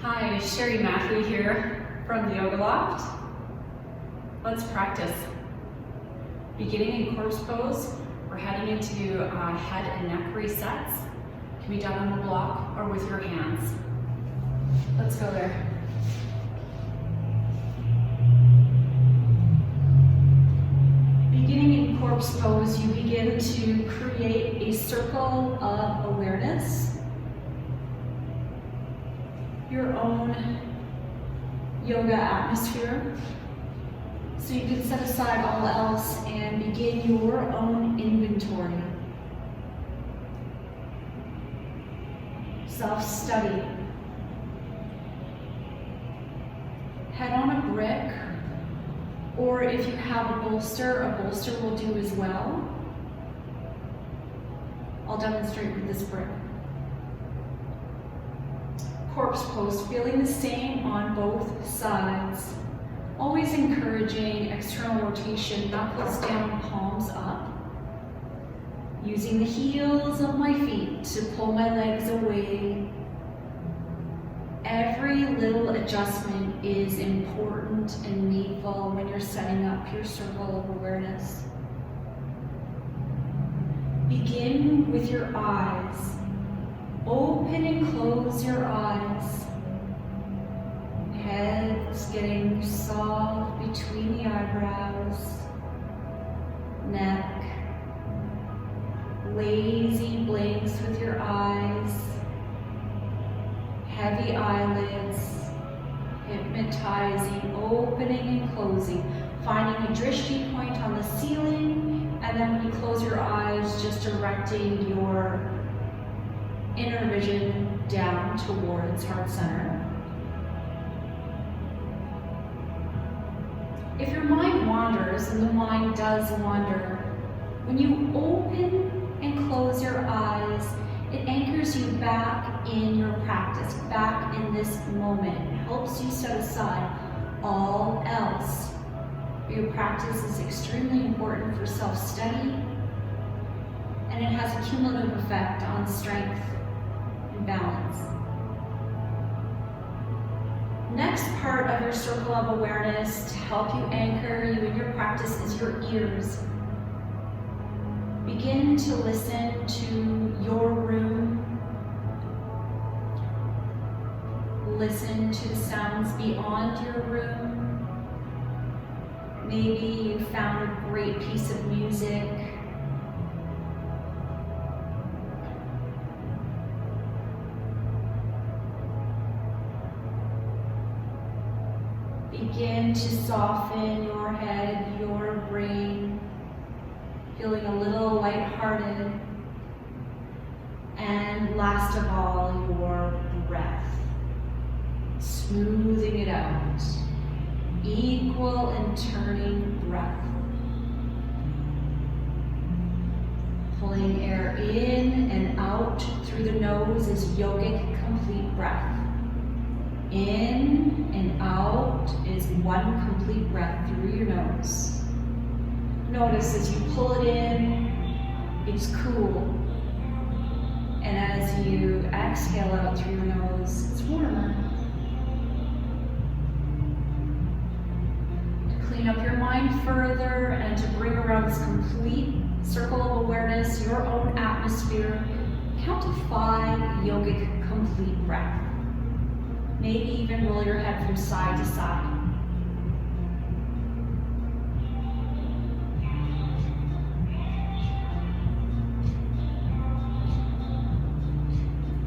Hi, Sherry Matthew here from the Yoga Loft. Let's practice. Beginning in corpse pose, we're heading into head and neck resets. Can be done on the block or with your hands. Let's go there. Beginning in corpse pose, you begin to create a circle of awareness. Your own yoga atmosphere. So you can set aside all else and begin your own inventory. Self-study. Head on a brick, or if you have a bolster will do as well. I'll demonstrate with this brick. Corpse pose, feeling the same on both sides. Always encouraging external rotation, knuckles down, palms up. Using the heels of my feet to pull my legs away. Every little adjustment is important and needful when you're setting up your circle of awareness. Begin with your eyes. Open and close your eyes. Head's getting soft between the eyebrows. Neck. Lazy blinks with your eyes. Heavy eyelids. Hypnotizing, opening and closing. Finding a drishti point on the ceiling. And then when you close your eyes, just directing your inner vision down towards heart center. If your mind wanders, and the mind does wander, when you open and close your eyes, it anchors you back in your practice, back in this moment. It helps you set aside all else. Your practice is extremely important for self-study, and it has a cumulative effect on strength and balance. Next part of your circle of awareness to help you anchor you in your practice is your ears. Begin to listen to your room. Listen to the sounds beyond your room. Maybe you found a great piece of music. Begin to soften your head, your brain, feeling a little lighthearted. And last of all, your breath, smoothing it out. Equal and turning breath. Pulling air in and out through the nose is yogic complete breath. In and out is one complete breath through your nose. Notice as you pull it in, it's cool. And as you exhale out through your nose, it's warmer. To clean up your mind further and to bring around this complete circle of awareness, your own atmosphere, count to 5 yogic complete breath. Maybe even roll your head from side to side.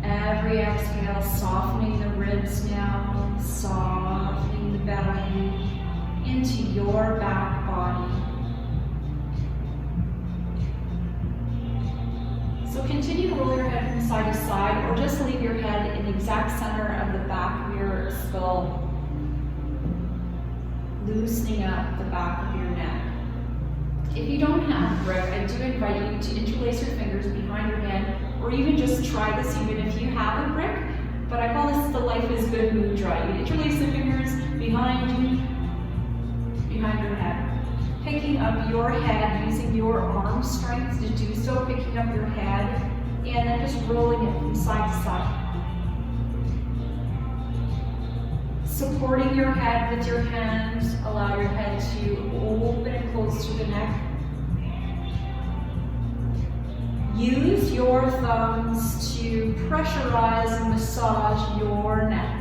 Every exhale, softening the ribs now, softening the belly into your back body. So continue to roll your head from side to side, or just leave your head in the exact center of the back of your skull, loosening up the back of your neck. If you don't have a brick, I do invite you to interlace your fingers behind your head, or even just try this even if you have a brick, but I call this the Life is Good Mudra. You interlace the fingers behind you, behind your head. Picking up your head, using your arm strength to do so, picking up your head and then just rolling it from side to side. Supporting your head with your hands, allow your head to open and close through the neck. Use your thumbs to pressurize and massage your neck.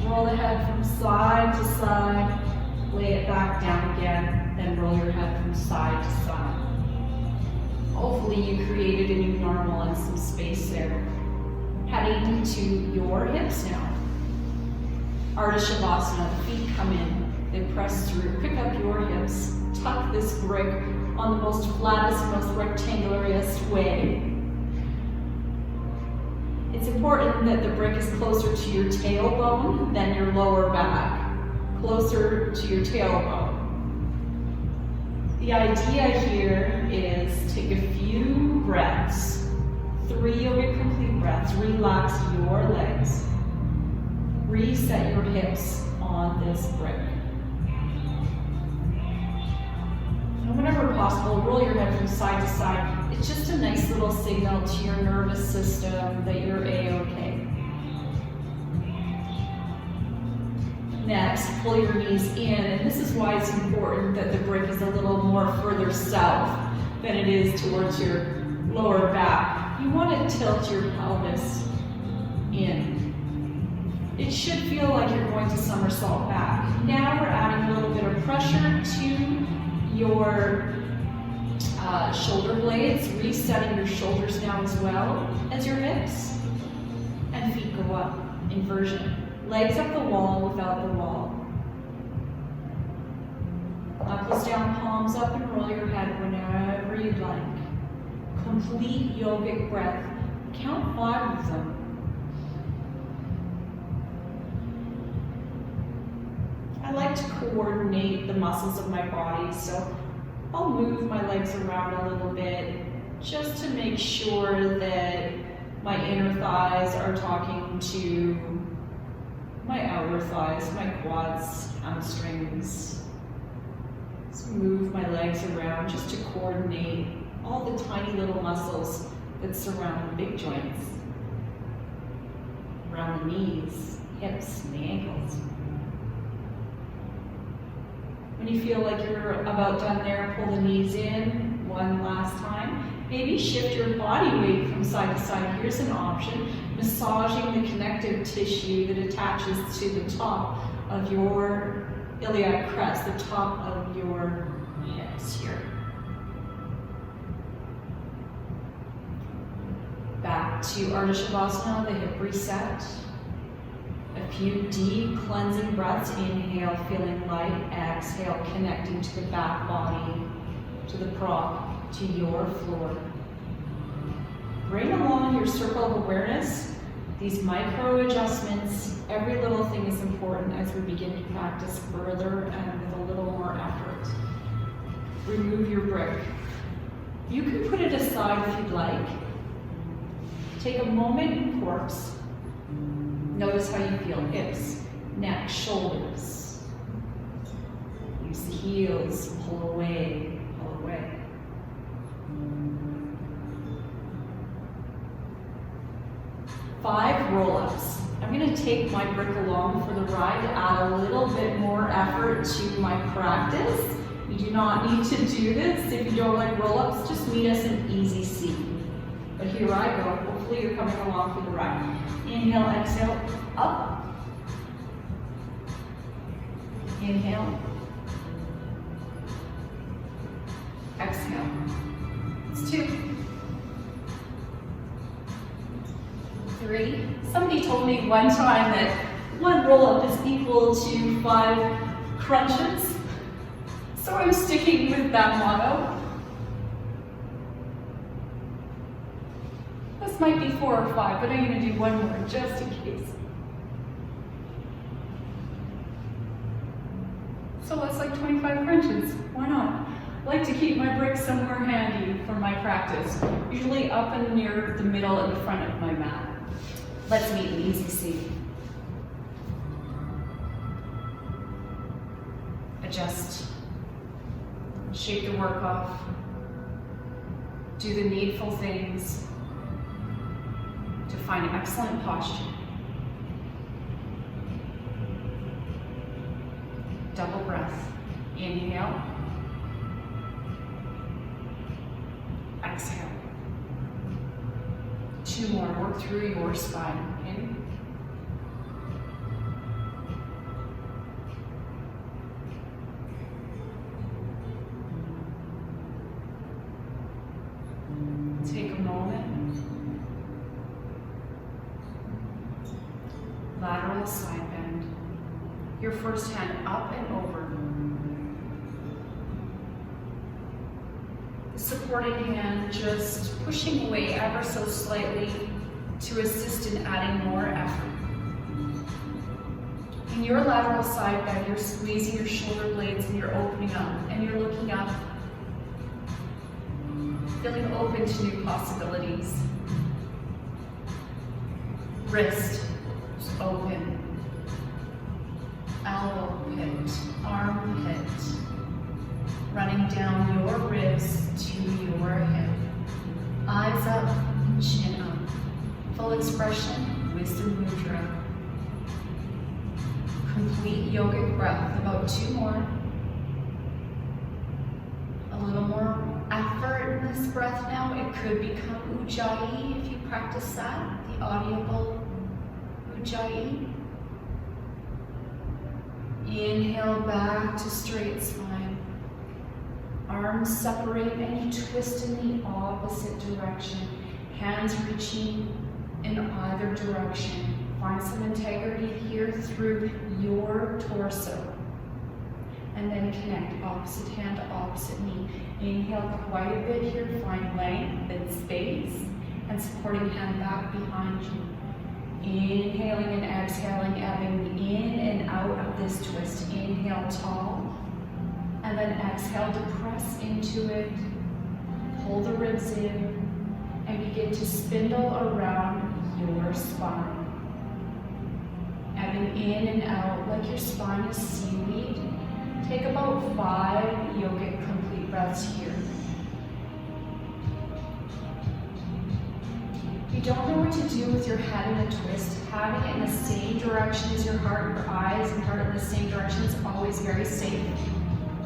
Roll the head from side to side, lay it back down again, then roll your head from side to side. Hopefully you created a new normal and some space there. Heading to your hips now. Ardha Shavasana, the feet come in, they press through, pick up your hips, tuck this brick on the most flattest, most rectangulariest way. It's important that the brick is closer to your tailbone than your lower back, closer to your tailbone. The idea here is take a few breaths, 3 yogic complete breaths, relax your legs, reset your hips on this brick. And whenever possible, roll your head from side to side. It's just a nice little signal to your nervous system that you're A-okay. Next, pull your knees in, and this is why it's important that the brick is a little more further south than it is towards your lower back. You want to tilt your pelvis in. It should feel like you're going to somersault back. Now we're adding a little bit of pressure to your shoulder blades, resetting your shoulders down as well as your hips, and feet go up, inversion. Legs up the wall without the wall. Knuckles down, palms up, and roll your head whenever you'd like. Complete yogic breath. Count 5 of them. I like to coordinate the muscles of my body, so I'll move my legs around a little bit just to make sure that my inner thighs are talking to my outer thighs, my quads, hamstrings. Just move my legs around just to coordinate all the tiny little muscles that surround the big joints, around the knees, hips, and the ankles. When you feel like you're about done there, pull the knees in one last time. Maybe shift your body weight from side to side. Here's an option. Massaging the connective tissue that attaches to the top of your iliac crest, the top of your hips here. Back to Ardha Shavasana, the hip reset. A few deep cleansing breaths. Inhale, feeling light. Exhale, connecting to the back body, to the prop, to your floor. Bring along your circle of awareness. These micro adjustments, every little thing is important as we begin to practice further and with a little more effort. Remove your brick. You can put it aside if you'd like. Take a moment in corpse. Notice how you feel. Hips, neck, shoulders. Use the heels, pull away, pull away. Five roll-ups. I'm going to take my brick along for the ride to add a little bit more effort to my practice. You do not need to do this. If you don't like roll-ups, just meet us in easy seat. But here I go. Hopefully you're coming along for the ride. Inhale, exhale, up. Inhale. Exhale. It's 2. 3. Somebody told me one time that 1 roll-up is equal to 5 crunches. So I'm sticking with that motto. This might be 4 or 5, but I'm going to do 1 more just in case. So that's like 25 crunches. Why not? I like to keep my brick somewhere handy for my practice, usually up and near the middle and the front of my mat. Let's meet in easy seat. Adjust. Shake the work off. Do the needful things to find excellent posture. Double breath. Inhale. Exhale. 2 more. Work through your spine. In. Take a moment. Lateral side bend. Your first hand up and over. The supporting hand just pushing away ever so slightly to assist in adding more effort. In your lateral side bend, you're squeezing your shoulder blades and you're opening up and you're looking up, feeling open to new possibilities. Wrist open. Elbow pit, arm pit, running down your ribs to your hip. Eyes up, chin up. Full expression, wisdom mudra. Complete yogic breath, about 2 more. A little more effort in this breath now. It could become ujjayi if you practice that, the audible ujjayi. Inhale back to straight spine. Arms separate and you twist in the opposite direction. Hands reaching in either direction. Find some integrity here through your torso. And then connect opposite hand to opposite knee. Inhale quite a bit here. Find length and space. And supporting hand back behind you. Inhaling and exhaling, ebbing in and out of this twist. Inhale tall, and then exhale to press into it. Pull the ribs in, and begin to spindle around your spine. Ebbing in and out like your spine is seaweed. Take about 5 yogic complete breaths here. If you don't know what to do with your head in a twist, having it in the same direction as your heart, your eyes and heart in the same direction is always very safe.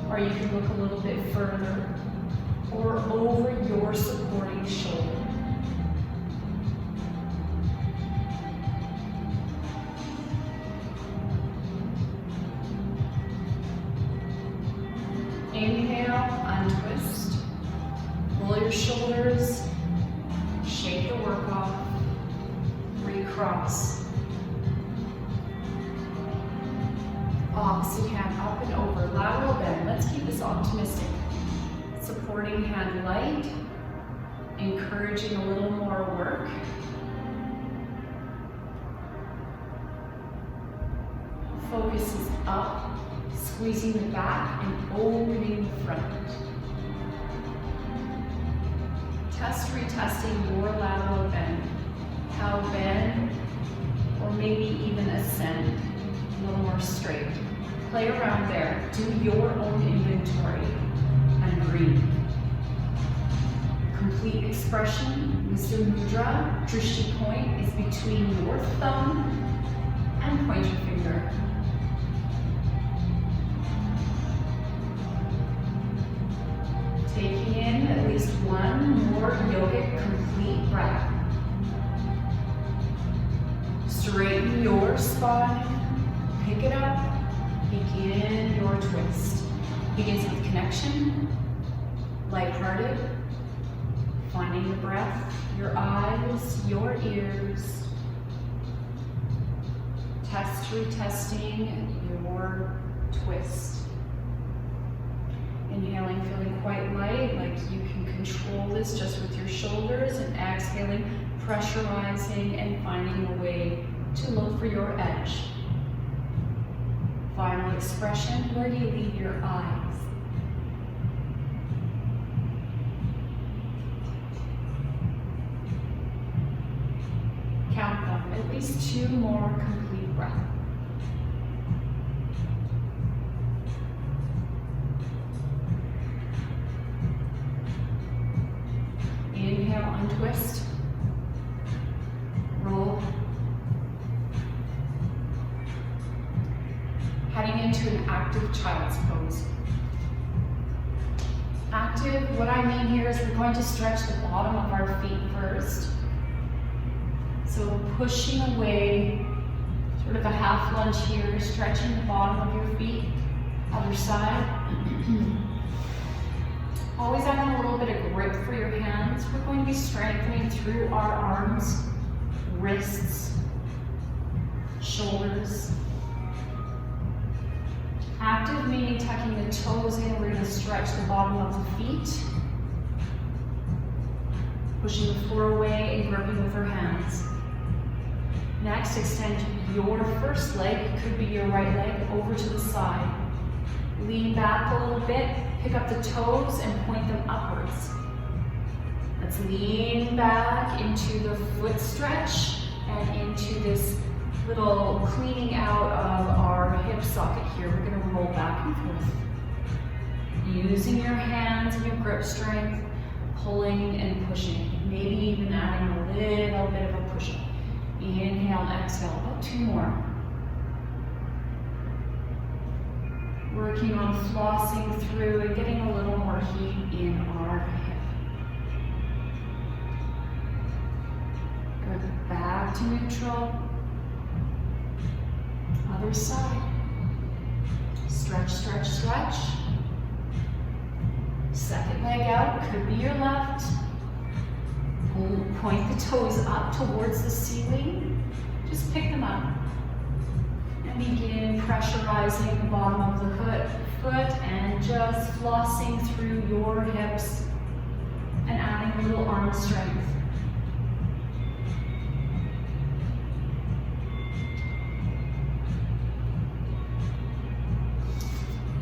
Or you can look a little bit further or over your supporting shoulder. Inhale, untwist, roll your shoulders, shake the work off, recross. Opposite hand up and over, lateral bend. Let's keep this optimistic. Supporting hand light, encouraging a little more work. Focus is up, squeezing the back and opening the front. Test retesting your lateral bend. How bend, or maybe even ascend, a little more straight. Play around there, do your own inventory, and breathe. Complete expression, wisdom mudra, drishti point is between your thumb and pointer finger. Taking in at least 1 more yogic complete breath. Straighten your spine, pick it up, begin your twist. Begins with connection, lighthearted, finding the breath, your eyes, your ears. Test, retesting your twist. Inhaling, feeling quite light, like you can control this just with your shoulders, and exhaling, pressurizing and finding a way to look for your edge. Final expression, where do you leave your eyes? Count them, at least 2 more complete breaths. twist, roll. Heading into an active child's pose. Active, what I mean here is we're going to stretch the bottom of our feet first. So pushing away, sort of a half lunge here, stretching the bottom of your feet. Other side. Always adding a little bit of grip for your hands. We're going to be strengthening through our arms, wrists, shoulders. Active meaning tucking the toes in. We're going to stretch the bottom of the feet. Pushing the floor away and gripping with our hands. Next, extend your first leg, it could be your right leg, over to the side. Lean back a little bit, pick up the toes and point them upwards. Let's lean back into the foot stretch and into this little cleaning out of our hip socket here. We're going to roll back and forth. Using your hands and your grip strength, pulling and pushing. Maybe even adding a little bit of a push-up. Inhale and exhale, about 2 more. Working on flossing through and getting a little more heat in our hip. Good, back to neutral. Other side. Stretch, stretch, stretch. Second leg out, could be your left. Point the toes up towards the ceiling. Just pick them up. And begin pressurizing the bottom of the foot and just flossing through your hips and adding a little arm strength.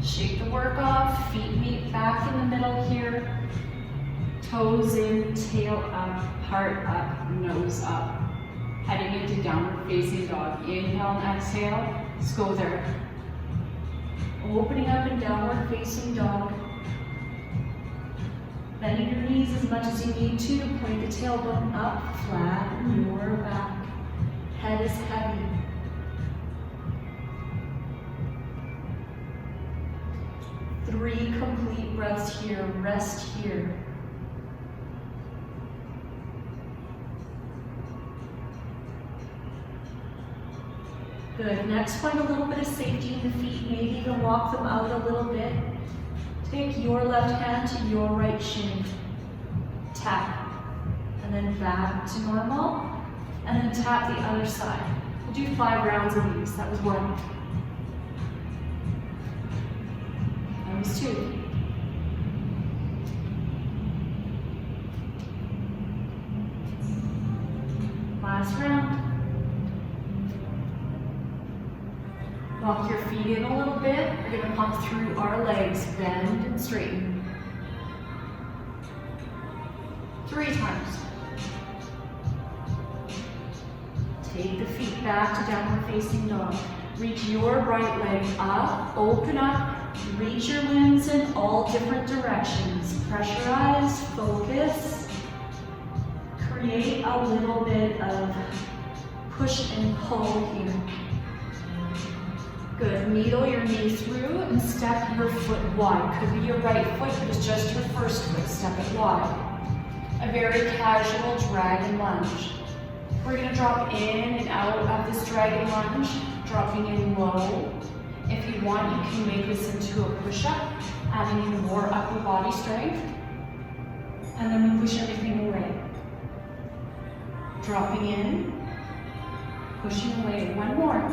Shake the work off, feet meet back in the middle here. Toes in, tail up, heart up, nose up. Heading into downward facing dog. Inhale and exhale. Let's go there. Opening up in downward facing dog. Bending your knees as much as you need to. Point the tailbone up, flatten your back. Head is heavy. Three complete breaths here. Rest here. Good. Next, find a little bit of safety in the feet. Maybe even walk them out a little bit. Take your left hand to your right shin. Tap. And then back to normal. And then tap the other side. We'll do 5 rounds of these. That was 1. That was 2. Last round. Walk your feet in a little bit. We're going to pump through our legs. Bend and straighten. 3 times. Take the feet back to downward facing dog. Reach your right leg up, open up, reach your limbs in all different directions. Pressurize, focus. Create a little bit of push and pull here. Good. Needle your knee through and step your foot wide. Could be your right foot, but it's just your first foot. Step it wide. A very casual dragon lunge. We're going to drop in and out of this dragon lunge, dropping in low. If you want, you can make this into a push-up, adding in more upper body strength. And then we push everything away. Dropping in, pushing away. 1 more.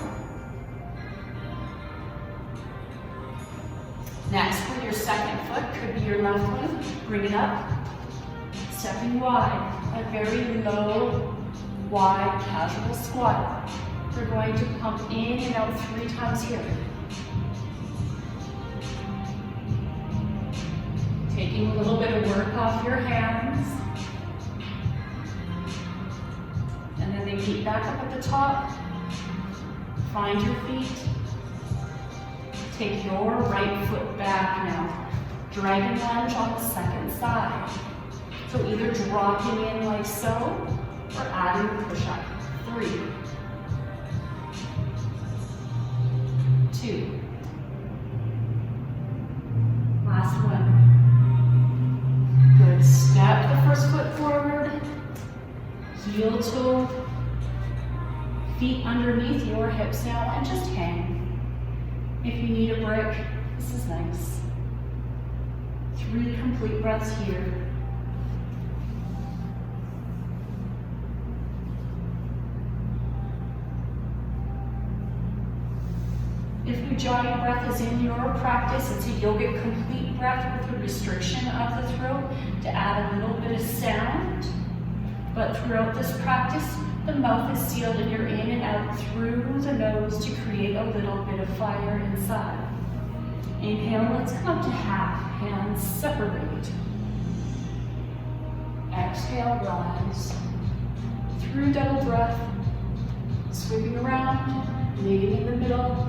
Next, with your second foot, could be your left one, bring it up, stepping wide, a very low, wide, casual squat. We're going to pump in and out 3 times here. Taking a little bit of work off your hands. And then they meet back up at the top. Find your feet. Take your right foot back now. Dragon lunge on the second side. So either dropping in like so, or adding a push-up. 3, 2, last one. Good, step the first foot forward, heel toe, feet underneath your hips now, and just hang. If you need a break, this is nice. 3 complete breaths here. If Ujjayi breath is in your practice, it's a yogic complete breath with a restriction of the throat to add a little bit of sound. But throughout this practice, the mouth is sealed and you're in and out through the nose to create a little bit of fire inside. Inhale, let's come up to half, hands separate. Exhale, rise. Through double breath, sweeping around, meeting in the middle,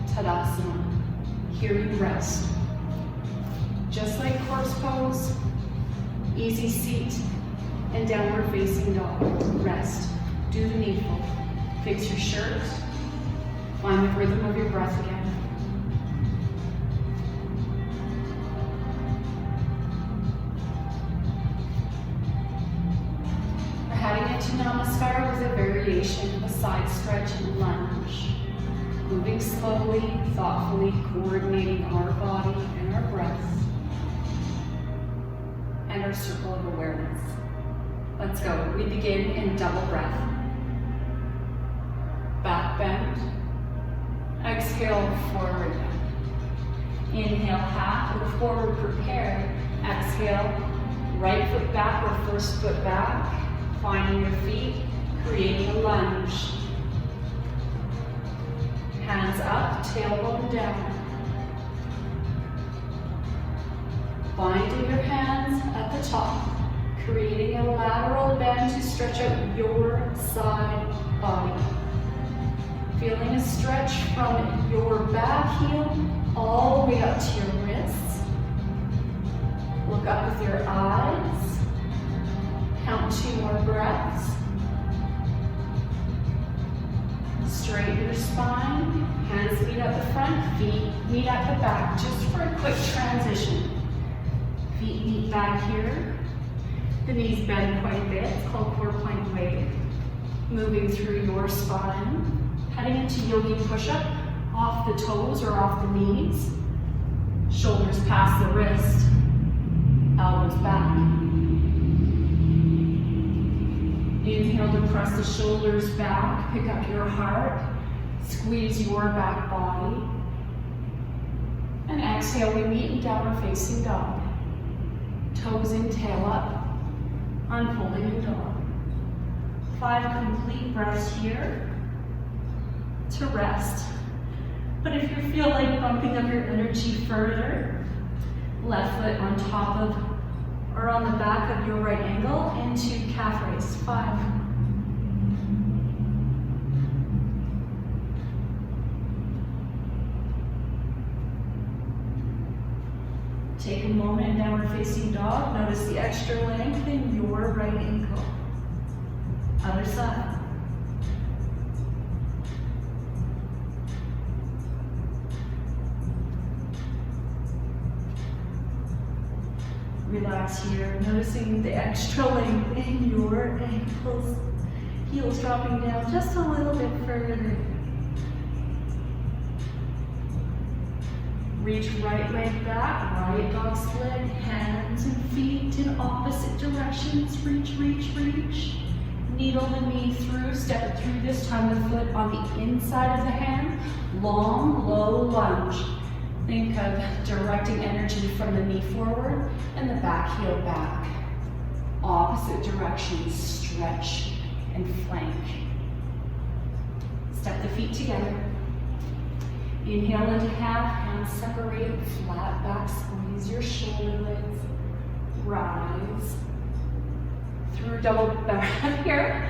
Tadasana. Here you rest. Just like corpse pose, easy seat, and downward facing dog. Rest. Do the needful. Fix your shirt. Find the rhythm of your breath again. We're heading into Namaskar with a variation of a side stretch and lunge. Moving slowly, thoughtfully, coordinating our body and our breath and our circle of awareness. Let's go. We begin in double breath. Back bend. Exhale, forward bend. Inhale, half or forward prepare. Exhale, right foot back or first foot back. Finding your feet, creating a lunge. Hands up, tailbone down. Binding your hands at the top, creating a lateral bend to stretch out your side body. Feeling a stretch from your back heel all the way up to your wrists. Look up with your eyes. Count 2 more breaths. Straighten your spine, hands meet at the front, feet meet at the back, just for a quick transition. Feet meet back here, the knees bend quite a bit, it's called core plank wave. Moving through your spine, heading into yogi push-up, off the toes or off the knees. Shoulders past the wrist, elbows back. Inhale to press the shoulders back, pick up your heart, squeeze your back body. And exhale, we meet in downward facing dog. Toes in, tail up, unfolding in dog. 5 complete breaths here to rest. But if you feel like bumping up your energy further, left foot on top of or on the back of your right ankle into calf raise. 5. Take a moment in downward facing dog. Notice the extra length in your right ankle. Other side. Relax here, noticing the extra length in your ankles. Heels dropping down just a little bit further. Reach right leg back, right dog split, hands and feet in opposite directions. Reach, reach, reach. Needle the knee through, step it through, this time the foot on the inside of the hand. Long, low lunge. Think of directing energy from the knee forward and the back heel back. Opposite directions, stretch and flank. Step the feet together. Inhale into half, hands separate, flat back, squeeze your shoulder blades. Rise. Through double breath here,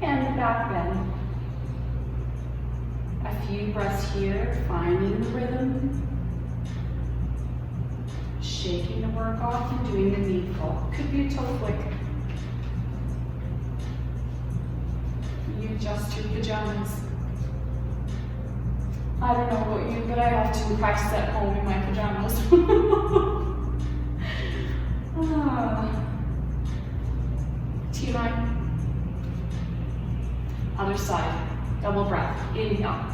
and the back bend. A few breaths here, finding the rhythm. shaking the work off and doing the needful. Could be a toe flick. You adjust your pajamas. I don't know about you, but I often practice at home in my pajamas. T-line. Other side. Double breath. Inhale.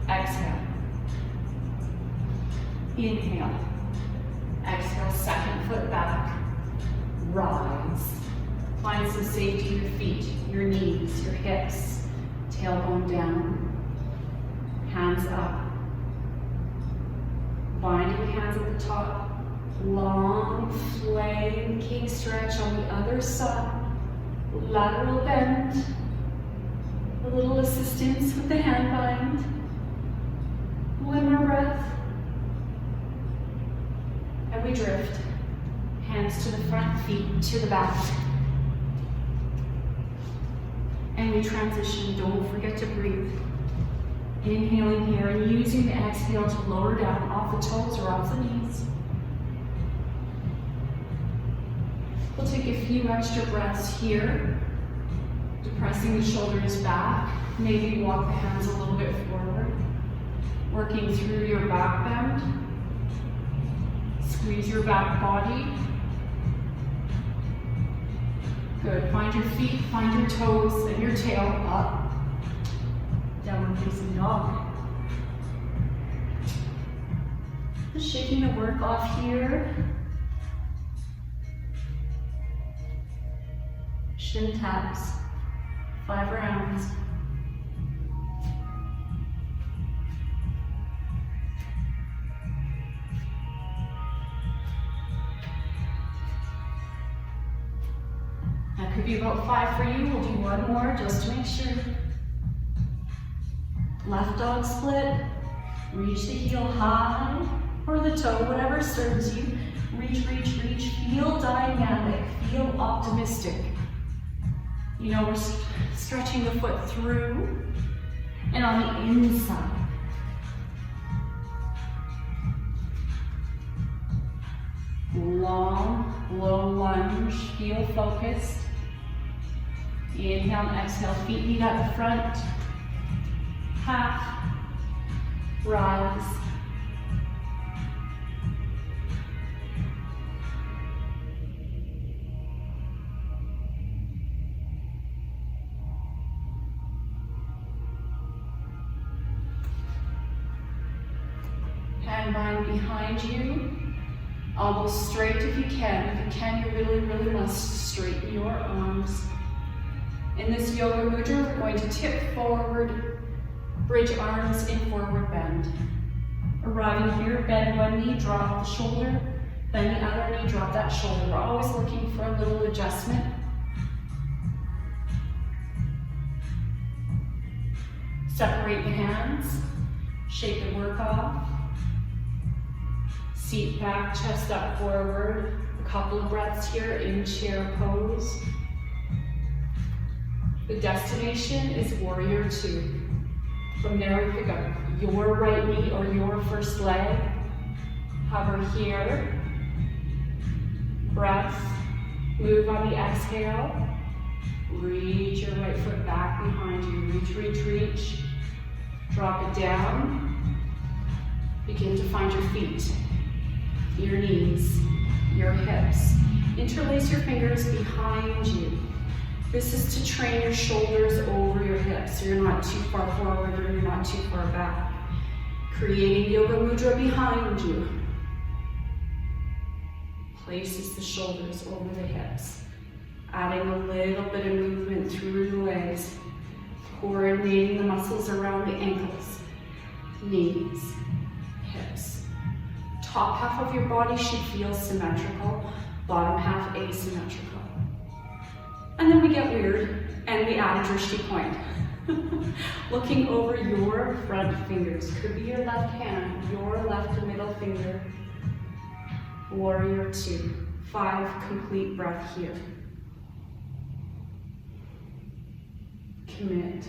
Exhale. Inhale. Exhale, second foot back. Rise. Find some safety in your feet, your knees, your hips. Tailbone down. Hands up. Binding hands at the top. Long flanking stretch on the other side. Lateral bend. A little assistance with the hand bind. One more breath. And we drift. Hands to the front, feet to the back. And we transition. Don't forget to breathe. Inhaling here and using the exhale to lower down off the toes or off the knees. We'll take a few extra breaths here. Depressing the shoulders back. Maybe walk the hands a little bit forward. Working through your back bend. Squeeze your back body. Good. Find your feet, find your toes, and your tail up. Downward facing dog. Just shaking the work off here. Shin taps. 5 rounds. That could be about 5 for you. We'll do one more just to make sure. Left dog split. Reach the heel high or the toe, whatever serves you. Reach, reach, reach. Feel dynamic. Feel optimistic. You know, we're stretching the foot through and on the inside. Long, low lunge. Feel focused. Inhale and exhale, feet meet at the front. Half, rise. Hand bind behind you. Elbows straight if you can. If you can, you really, really must straighten your arms. In this yoga mudra, we're going to tip forward, bridge arms in forward bend. Arriving here, bend one knee, drop the shoulder, then the other knee, drop that shoulder. We're always looking for a little adjustment. Separate the hands, shake the work off. Seat back, chest up forward. A couple of breaths here in chair pose. The destination is warrior 2. From there we pick up your right knee or your first leg. Hover here. Breath. Move on the exhale. Reach your right foot back behind you. Reach, reach, reach. Drop it down. Begin to find your feet, your knees, your hips. Interlace your fingers behind you. This is to train your shoulders over your hips so you're not too far forward or you're not too far back. Creating yoga mudra behind you. Places the shoulders over the hips. Adding a little bit of movement through the legs. Coordinating the muscles around the ankles, knees, hips. Top half of your body should feel symmetrical, bottom half asymmetrical. And then we get weird and we add a drishti point. Looking over your front fingers. Could be your left hand, your left middle finger. Warrior 2. 5 complete breath here. Commit.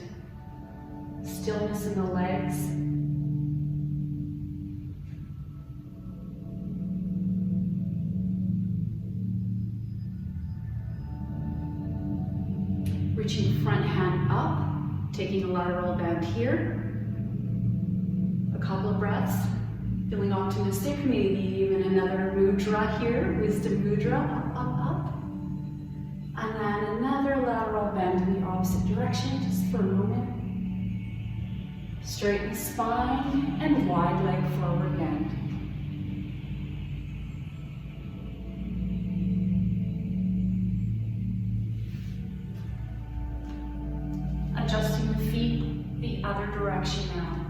Stillness in the legs. Reaching front hand up, taking a lateral bend here. A couple of breaths, feeling optimistic, maybe even another mudra here, wisdom mudra, up, up, up. And then another lateral bend in the opposite direction, just for a moment. Straighten spine and wide leg forward bend. Adjusting the feet the other direction now.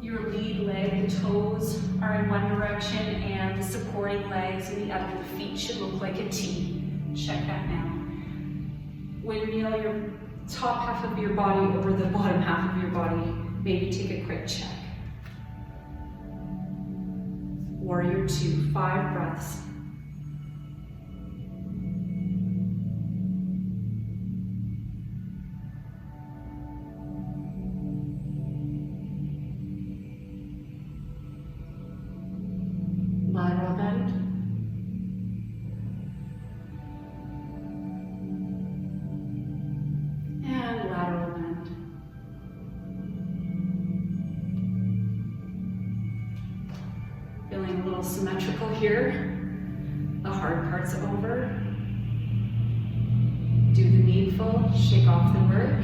Your lead leg, the toes are in one direction and the supporting legs and the other. The feet should look like a T. Check that now. Windmill your top half of your body over the bottom half of your body. Maybe take a quick check. Warrior 2, 5 breaths. Lateral bend. And lateral bend. Feeling a little symmetrical here. The hard part's over. Do the needful, shake off the work.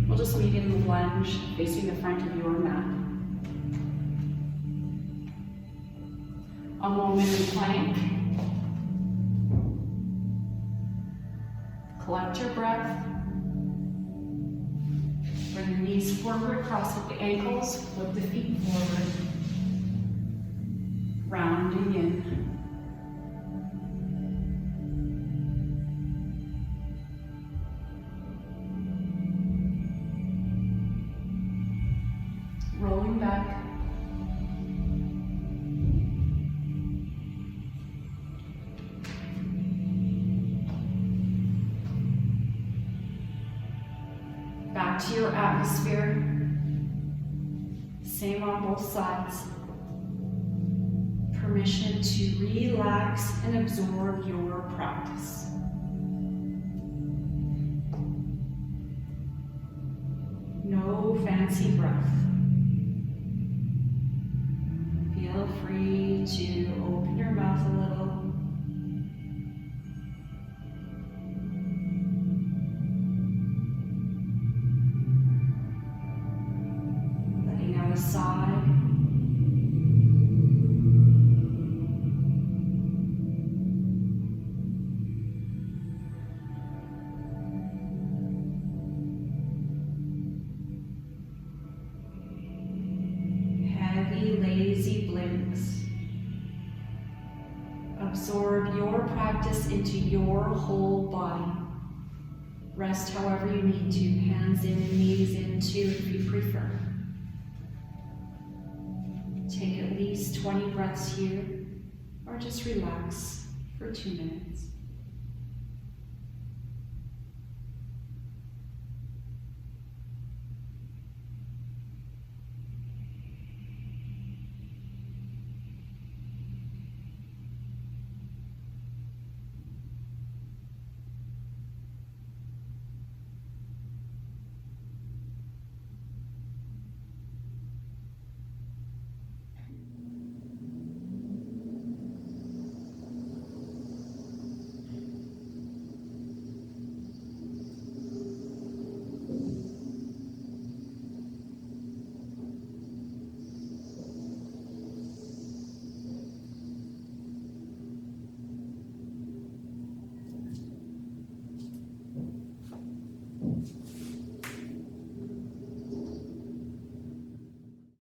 We'll just meet in the lunge, facing the front of your mat. A moment in plank. Collect your breath. Bring the knees forward, cross with the ankles, flip the feet forward. Rounding in. Rolling back. Back to your atmosphere. Same on both sides. Permission to relax and absorb your practice. No fancy breath. Feel free to open your mouth a little. Letting out a sigh. Heavy, lazy blinks. Absorb your practice into your whole body. Rest however you need to, hands in and knees in too if you prefer. Take at least 20 breaths here, or just relax for 2 minutes.